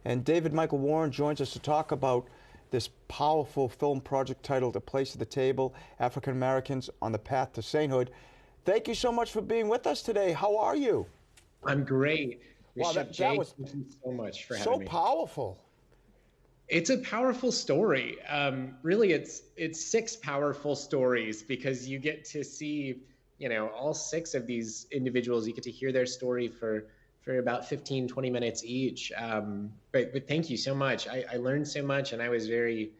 And David Michael Warren joins us to talk about this powerful film project titled A Place at the Table, African Americans on the Path to Sainthood. Thank you so much for being with us today. How are you? I'm great. Wow, Bishop that Jake, was thank you so much for so having me. powerful. It's a powerful story. Really, it's six powerful stories because you get to see, all six of these individuals. You get to hear their story for about 15, 20 minutes each. But thank you so much. I learned so much, and I was very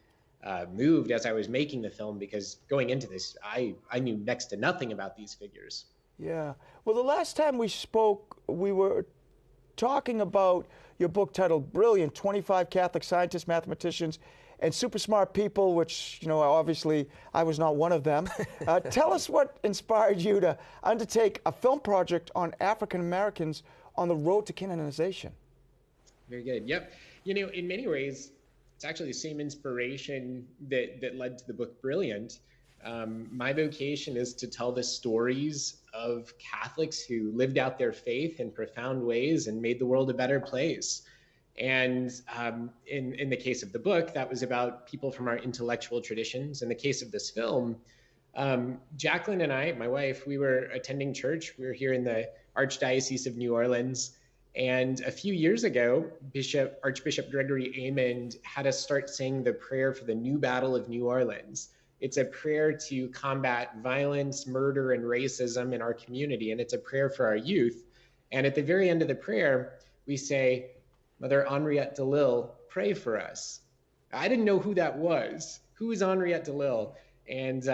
moved as I was making the film because going into this, I knew next to nothing about these figures. Yeah. Well, the last time we spoke, we were talking about your book titled Brilliant, 25 Catholic Scientists, Mathematicians, and Super Smart People, which, obviously I was not one of them. Tell us what inspired you to undertake a film project on African Americans on the road to canonization. Very good. Yep. In many ways, it's actually the same inspiration that led to the book Brilliant. My vocation is to tell the stories of Catholics who lived out their faith in profound ways and made the world a better place. And in the case of the book, that was about people from our intellectual traditions. In the case of this film, Jacqueline and I, my wife, we were attending church. We were here in the Archdiocese of New Orleans. And a few years ago, Archbishop Gregory Amond had us start saying the prayer for the new battle of New Orleans. It's a prayer to combat violence, murder, and racism in our community, and it's a prayer for our youth. And at the very end of the prayer, we say, Mother Henriette DeLille, pray for us. I didn't know who that was. Who is Henriette DeLille? And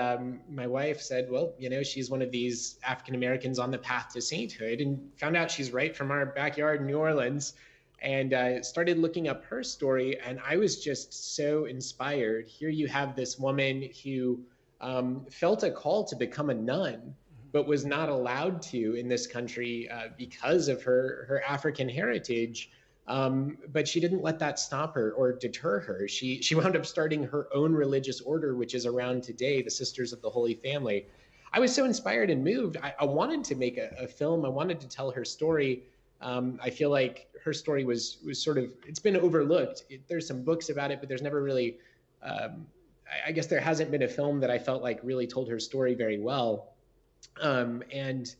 my wife said, well, she's one of these African Americans on the path to sainthood, and found out she's right from our backyard in New Orleans. And started looking up her story, and I was just so inspired. Here you have this woman who felt a call to become a nun, but was not allowed to in this country because of her African heritage. But she didn't let that stop her or deter her. She wound up starting her own religious order, which is around today, the Sisters of the Holy Family. I was so inspired and moved. I wanted to make a film. I wanted to tell her story. I feel like her story was sort of, it's been overlooked. There's some books about it, but there's never really, I guess there hasn't been a film that I felt like really told her story very well. And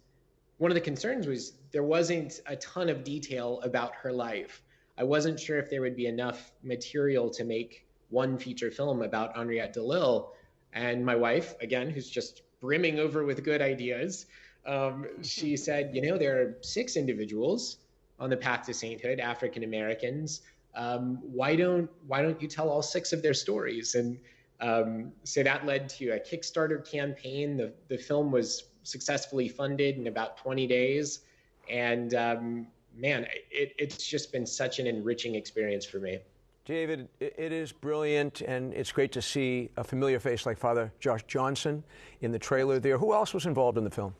one of the concerns was there wasn't a ton of detail about her life. I wasn't sure if there would be enough material to make one feature film about Henriette DeLille. And my wife, again, who's just brimming over with good ideas, she said, there are six individuals on the path to sainthood, African Americans. Why don't you tell all six of their stories? And so that led to a Kickstarter campaign. The film was successfully funded in about 20 days. And man, it's just been such an enriching experience for me. David, it is brilliant, and it's great to see a familiar face like Father Josh Johnson in the trailer there. Who else was involved in the film?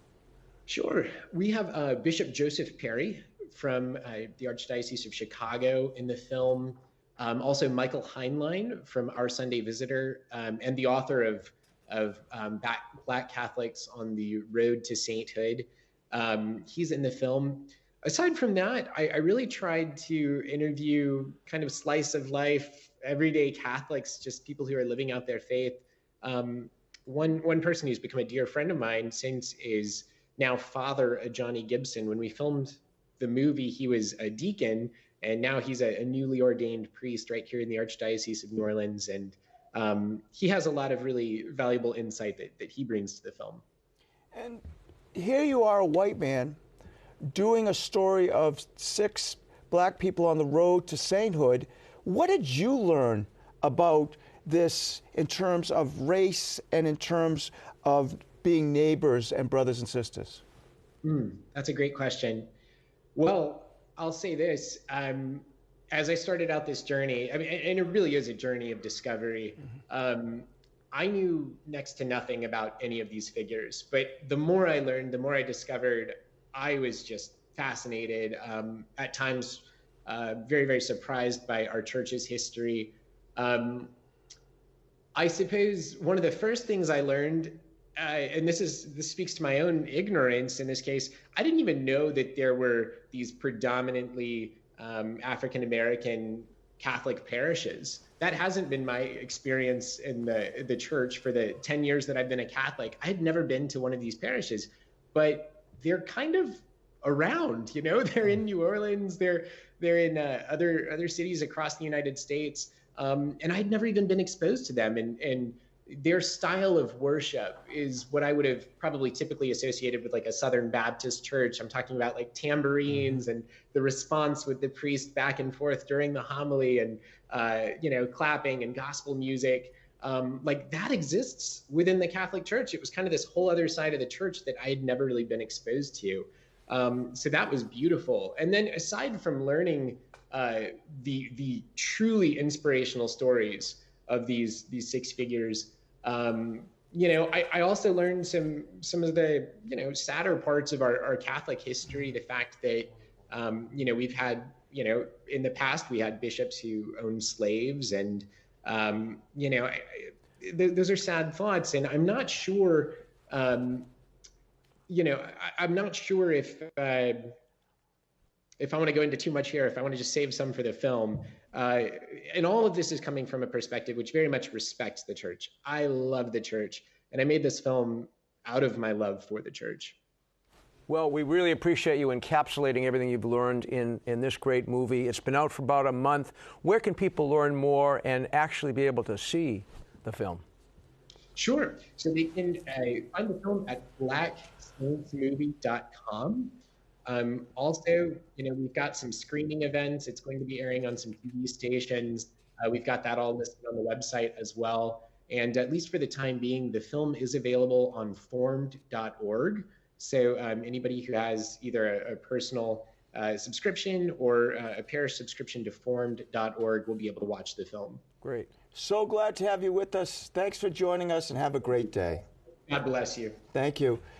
Sure. We have Bishop Joseph Perry from the Archdiocese of Chicago in the film. Also Michael Heinlein from Our Sunday Visitor, and the author of Black Catholics on the Road to Sainthood. He's in the film. Aside from that, I really tried to interview kind of slice of life, everyday Catholics, just people who are living out their faith. One person who's become a dear friend of mine since is now Father Johnny Gibson. When we filmed the movie, he was a deacon, and now he's a newly ordained priest right here in the Archdiocese of New Orleans. And he has a lot of really valuable insight that he brings to the film. And here you are, a white man, doing a story of six black people on the road to sainthood. What did you learn about this in terms of race and in terms of being neighbors and brothers and sisters? That's a great question. Well, I'll say this. As I started out this journey, and it really is a journey of discovery, I knew next to nothing about any of these figures. But the more I learned, the more I discovered, I was just fascinated, at times very, very surprised by our church's history. I suppose one of the first things I learned, and this speaks to my own ignorance in this case, I didn't even know that there were these predominantly African-American Catholic parishes. That hasn't been my experience in the church for the 10 years that I've been a Catholic. I had never been to one of these parishes, but they're kind of around, you know, they're in New Orleans, they're in other cities across the United States. And I'd never even been exposed to them. And their style of worship is what I would have probably typically associated with like a Southern Baptist church. I'm talking about like tambourines and the response with the priest back and forth during the homily and, you know, clapping and gospel music. Like that exists within the Catholic Church. It was kind of this whole other side of the church that I had never really been exposed to. So that was beautiful. And then aside from learning the truly inspirational stories of these six figures, you know, I also learned some of the, you know, sadder parts of our Catholic history. The fact that, you know, we've had, you know, in the past we had bishops who owned slaves, and you know, those are sad thoughts. And I'm not sure, you know, I'm not sure if I want to go into too much here, if I want to just save some for the film. And all of this is coming from a perspective which very much respects the church. I love the church, and I made this film out of my love for the church. Well, we really appreciate you encapsulating everything you've learned in this great movie. It's been out for about a month. Where can people learn more and actually be able to see the film? Sure. So they can find the film at blacksaintsmovie.com. Also, you know, we've got some screening events. It's going to be airing on some TV stations. We've got that all listed on the website as well. And at least for the time being, the film is available on formed.org. So anybody who has either a personal subscription or a parish subscription to formed.org will be able to watch the film. Great. So glad to have you with us. Thanks for joining us, and have a great day. God bless you. Thank you.